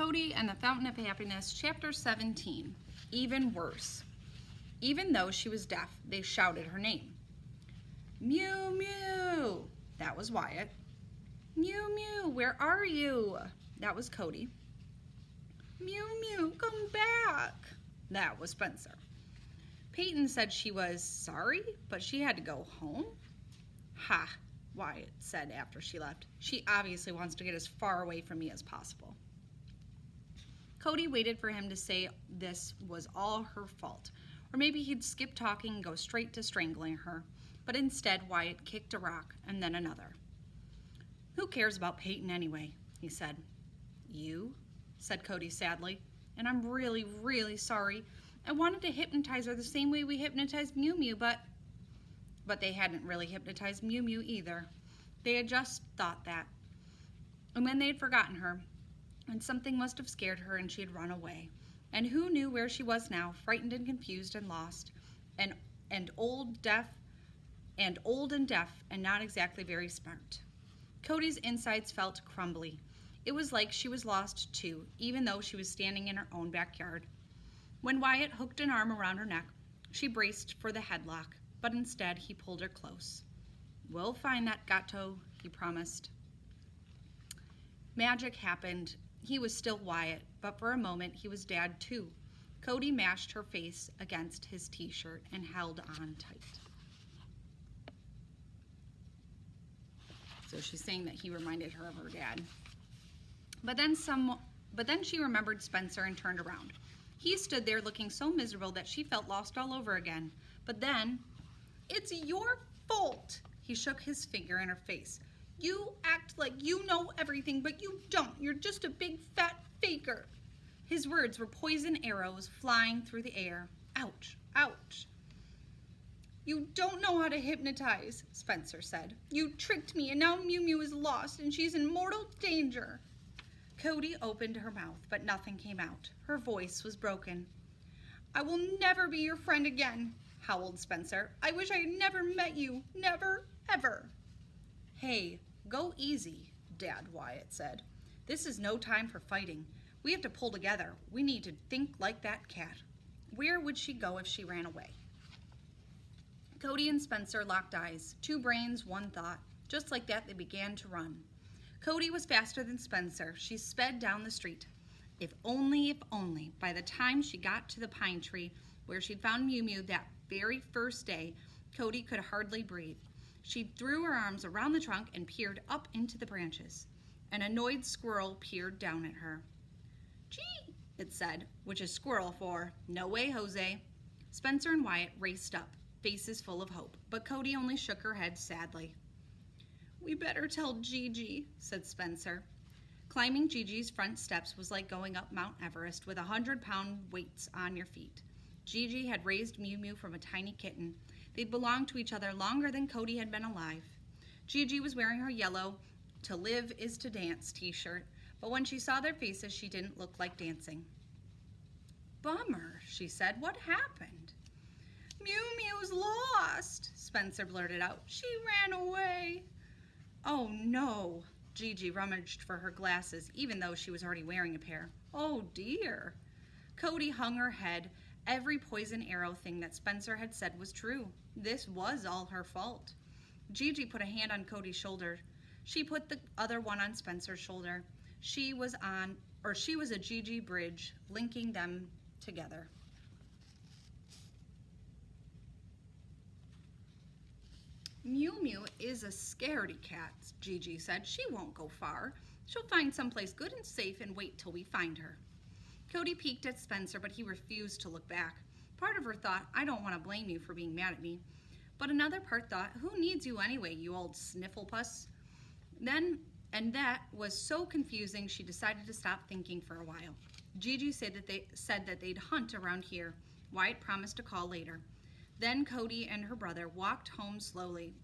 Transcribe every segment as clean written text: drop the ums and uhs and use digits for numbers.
Cody and the Fountain of Happiness, Chapter 17. Even worse. Even though she was deaf, they shouted her name. Mew, mew. That was Wyatt. Mew, mew, where are you? That was Cody. Mew, mew, come back. That was Spencer. Peyton said she was sorry, but she had to go home. Ha, Wyatt said after she left. She obviously wants to get as far away from me as possible. Cody waited for him to say this was all her fault, or maybe he'd skip talking and go straight to strangling her, but instead Wyatt kicked a rock and then another. Who cares about Peyton anyway, he said. You, said Cody sadly, and I'm really, really sorry. I wanted to hypnotize her the same way we hypnotized Mew Mew, but they hadn't really hypnotized Mew Mew either. They had just thought that. And when they had forgotten her, and something must have scared her and she had run away. And who knew where she was now, frightened and confused and lost, and old and deaf and not exactly very smart. Cody's insides felt crumbly. It was like she was lost too, even though she was standing in her own backyard. When Wyatt hooked an arm around her neck, she braced for the headlock, but instead he pulled her close. We'll find that gato, he promised. Magic happened. He was still Wyatt, but for a moment he was Dad too. Cody mashed her face against his t-shirt and held on tight. So she's saying that he reminded her of her dad. But then she remembered Spencer and turned around. He stood there looking so miserable that she felt lost all over again. But then, it's your fault. He shook his finger in her face. You act like you know everything, but you don't. You're just a big fat faker. His words were poison arrows flying through the air. Ouch, ouch. You don't know how to hypnotize, Spencer said. You tricked me, and now Mew Mew is lost, and she's in mortal danger. Cody opened her mouth, but nothing came out. Her voice was broken. I will never be your friend again, howled Spencer. I wish I had never met you. Never, ever. Hey, go easy, Dad, Wyatt said. This is no time for fighting. We have to pull together. We need to think like that cat. Where would she go if she ran away? Cody and Spencer locked eyes. Two brains, one thought. Just like that, they began to run. Cody was faster than Spencer. She sped down the street. If only, by the time she got to the pine tree where she'd found Mew Mew that very first day, Cody could hardly breathe. She threw her arms around the trunk and peered up into the branches. An annoyed squirrel peered down at her. Gee, it said, which is squirrel for, no way, Jose. Spencer and Wyatt raced up, faces full of hope, but Cody only shook her head sadly. We better tell Gigi, said Spencer. Climbing Gigi's front steps was like going up Mount Everest with 100-pound weights on your feet. Gigi had raised Mew Mew from a tiny kitten. They'd belonged to each other longer than Cody had been alive. Gigi was wearing her yellow "To Live is to Dance" t-shirt, but when she saw their faces, she didn't look like dancing. Bummer, she said. What happened? Mew Mew's lost, Spencer blurted out. She ran away. Oh no, Gigi rummaged for her glasses, even though she was already wearing a pair. Oh dear. Cody hung her head. Every poison arrow thing that Spencer had said was true. This was all her fault. Gigi put a hand on Cody's shoulder. She put the other one on Spencer's shoulder. She was a Gigi bridge, linking them together. Mew Mew is a scaredy cat, Gigi said. She won't go far. She'll find someplace good and safe and wait till we find her. Cody peeked at Spencer, but he refused to look back. Part of her thought, I don't want to blame you for being mad at me. But another part thought, who needs you anyway, you old snifflepuss? That was so confusing she decided to stop thinking for a while. Gigi said that they'd hunt around here. Wyatt promised to call later. Then Cody and her brother walked home slowly,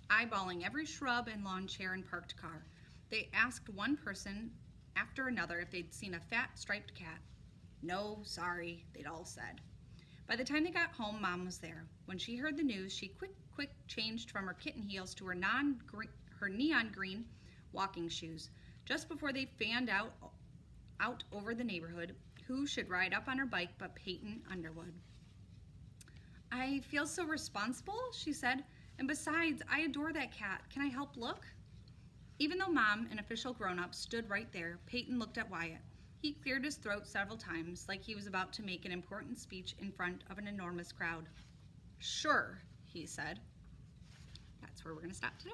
eyeballing every shrub and lawn chair and parked car. They asked one person after another if they'd seen a fat striped cat. No, sorry, they'd all said. By the time they got home, Mom was there. When she heard the news, she quick changed from her kitten heels to her neon green walking shoes. Just before they fanned out out over the neighborhood. Who should ride up on her bike but Peyton Underwood? I feel so responsible, she said. And besides, I adore that cat. Can I help look? Even though Mom, an official grown-up, stood right there, Peyton looked at Wyatt. He cleared his throat several times, like he was about to make an important speech in front of an enormous crowd. Sure, he said. That's where we're going to stop today.